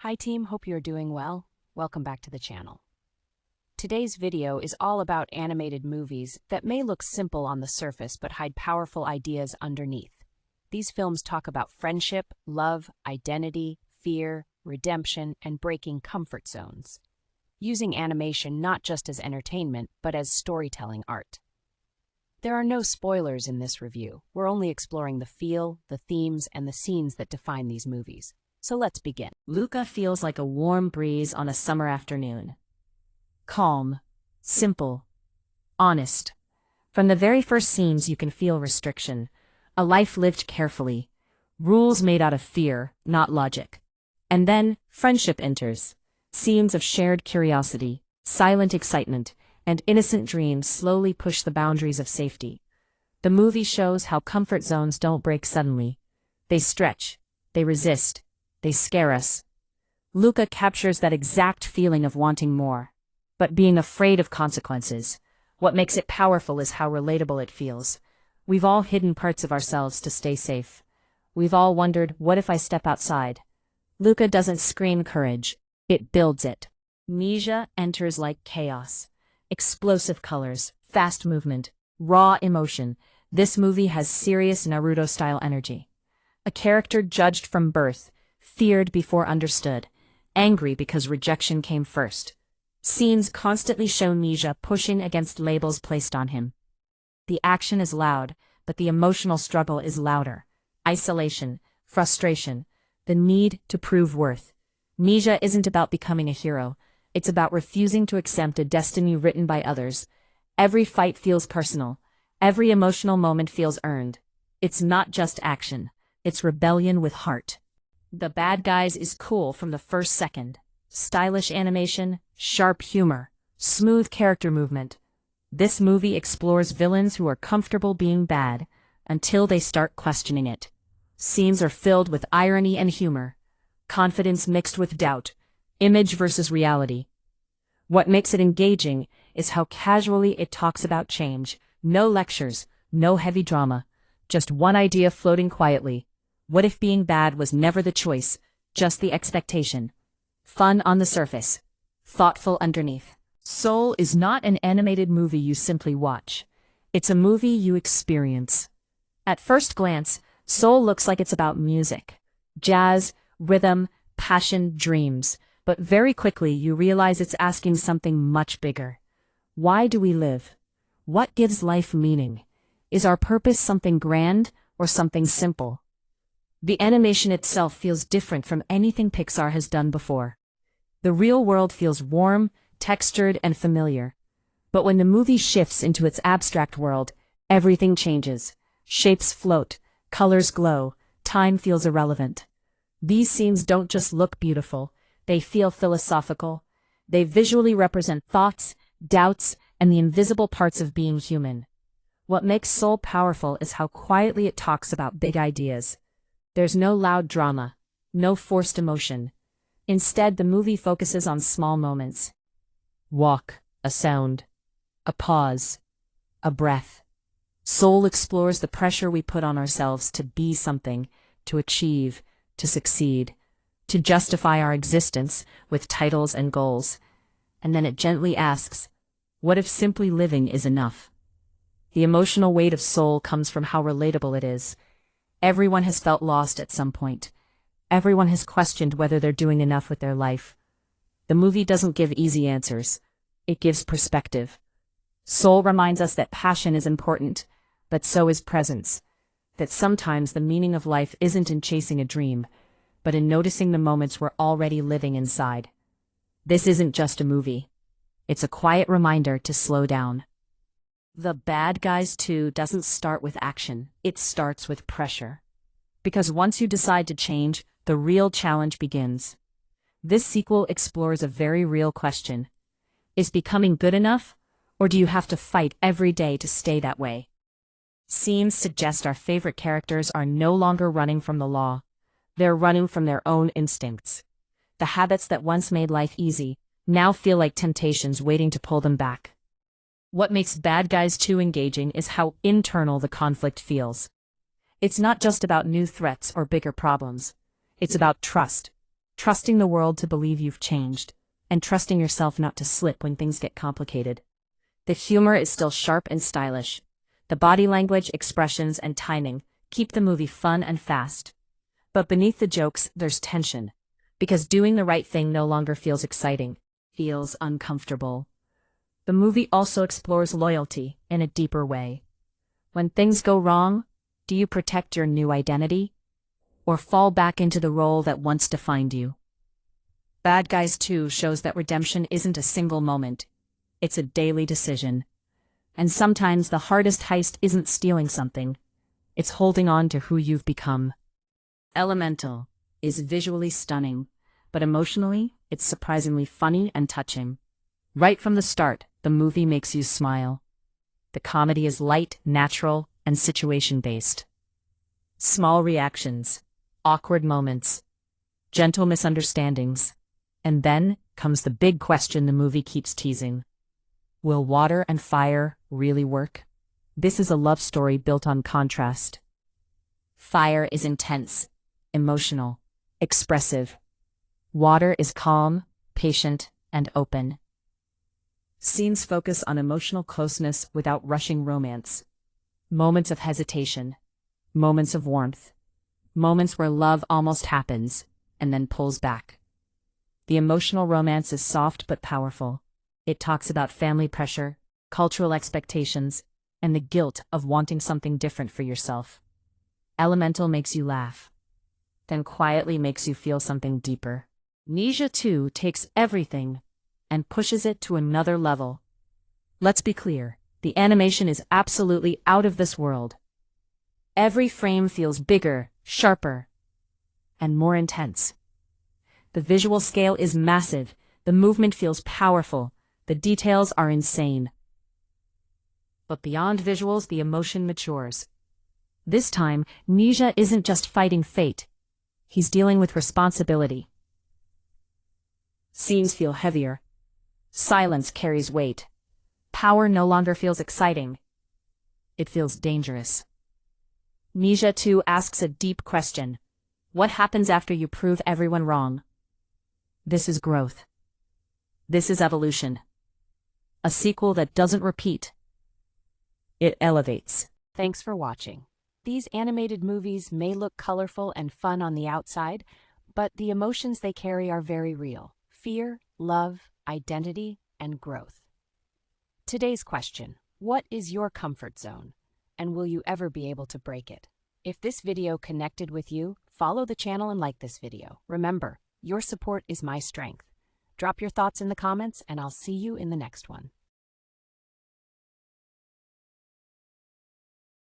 Hi team, hope you're doing well. Welcome back to the channel. Today's video is all about animated movies that may look simple on the surface but hide powerful ideas underneath. These films talk about friendship, love, identity, fear, redemption, and breaking comfort zones, using animation not just as entertainment but as storytelling art. There are no spoilers in this review. We're only exploring the feel, the themes, and the scenes that define these movies. So let's begin. Luca feels like a warm breeze on a summer afternoon. Calm, simple, honest. From the very first scenes you can feel restriction, a life lived carefully, rules made out of fear, not logic. And then, friendship enters. Scenes of shared curiosity, silent excitement, and innocent dreams slowly push the boundaries of safety. The movie shows how comfort zones don't break suddenly. They stretch, they resist, they scare us. Luca captures that exact feeling of wanting more, but being afraid of consequences. What makes it powerful is how relatable it feels. We've all hidden parts of ourselves to stay safe. We've all wondered, what if I step outside? Luca doesn't scream courage, it builds it. Mija enters like chaos. Explosive colors, fast movement, raw emotion. This movie has serious Naruto-style energy. A character judged from birth, feared before understood, angry because rejection came first. Scenes constantly show Mija pushing against labels placed on him. The action is loud, but the emotional struggle is louder. Isolation, frustration, the need to prove worth. Mija isn't about becoming a hero. It's about refusing to accept a destiny written by others. Every fight feels personal. Every emotional moment feels earned. It's not just action. It's rebellion with heart. The bad guys is cool from the first second. Stylish animation, sharp humor, smooth character movement. This movie explores villains who are comfortable being bad until they start questioning it. Scenes are filled with irony and humor, confidence mixed with doubt, image versus reality. What makes it engaging is how casually it talks about change. No lectures, no heavy drama, just one idea floating quietly. What if being bad was never the choice, just the expectation? Fun on the surface, thoughtful underneath. Soul is not an animated movie you simply watch. It's a movie you experience. At first glance, Soul looks like it's about music, jazz, rhythm, passion, dreams. But very quickly you realize it's asking something much bigger. Why do we live? What gives life meaning? Is our purpose something grand or something simple? The animation itself feels different from anything Pixar has done before. The real world feels warm, textured, and familiar. But when the movie shifts into its abstract world, everything changes. Shapes float, colors glow, time feels irrelevant. These scenes don't just look beautiful, they feel philosophical. They visually represent thoughts, doubts, and the invisible parts of being human. What makes Soul powerful is how quietly it talks about big ideas. There's no loud drama, no forced emotion. Instead, the movie focuses on small moments. Walk, a sound, a pause, a breath. Soul explores the pressure we put on ourselves to be something, to achieve, to succeed, to justify our existence with titles and goals. And then it gently asks, what if simply living is enough? The emotional weight of Soul comes from how relatable it is. Everyone has felt lost at some point. Everyone has questioned whether they're doing enough with their life. The movie doesn't give easy answers. It gives perspective. Soul reminds us that passion is important, but so is presence. That sometimes the meaning of life isn't in chasing a dream, but in noticing the moments we're already living inside. This isn't just a movie. It's a quiet reminder to slow down. The Bad Guys 2 doesn't start with action, it starts with pressure. Because once you decide to change, the real challenge begins. This sequel explores a very real question. Is becoming good enough, or do you have to fight every day to stay that way? Scenes suggest our favorite characters are no longer running from the law. They're running from their own instincts. The habits that once made life easy now feel like temptations waiting to pull them back. What makes Bad Guys 2 engaging is how internal the conflict feels. It's not just about new threats or bigger problems. It's about trust. trusting the world to believe you've changed, and trusting yourself not to slip when things get complicated. The humor is still sharp and stylish. The body language, expressions, and timing keep the movie fun and fast. But beneath the jokes, there's tension. Because doing the right thing no longer feels exciting, feels uncomfortable. The movie also explores loyalty in a deeper way. When things go wrong, do you protect your new identity? Or fall back into the role that once defined you? Bad Guys 2 shows that redemption isn't a single moment. It's a daily decision. And sometimes the hardest heist isn't stealing something. It's holding on to who you've become. Elemental is visually stunning, but emotionally, it's surprisingly funny and touching. Right from the start, the movie makes you smile. The comedy is light, natural, and situation-based. Small reactions, awkward moments, gentle misunderstandings. And then comes the big question the movie keeps teasing. Will water and fire really work? This is a love story built on contrast. Fire is intense, emotional, expressive. Water is calm, patient, and open. Scenes focus on emotional closeness without rushing romance. Moments of hesitation, moments of warmth, moments where love almost happens and then pulls back. The emotional romance is soft but powerful. It talks about family pressure, cultural expectations, and the guilt of wanting something different for yourself. Elemental makes you laugh, then quietly makes you feel something deeper. Ninja 2 takes everything and pushes it to another level. Let's be clear, the animation is absolutely out of this world. Every frame feels bigger, sharper, and more intense. The visual scale is massive, the movement feels powerful, the details are insane. But beyond visuals, the emotion matures. This time, Ninja isn't just fighting fate. He's dealing with responsibility. Scenes feel heavier. Silence carries weight. Power no longer feels exciting. It feels dangerous. Ninja 2 asks a deep question. What happens after you prove everyone wrong? This is growth. This is evolution. A sequel that doesn't repeat. It elevates. Thanks for watching. These animated movies may look colorful and fun on the outside, but the emotions they carry are very real. Fear, love, identity, and growth. Today's question: what is your comfort zone? And will you ever be able to break it? If this video connected with you, follow the channel and like this video. Remember, your support is my strength. Drop your thoughts in the comments, and I'll see you in the next one.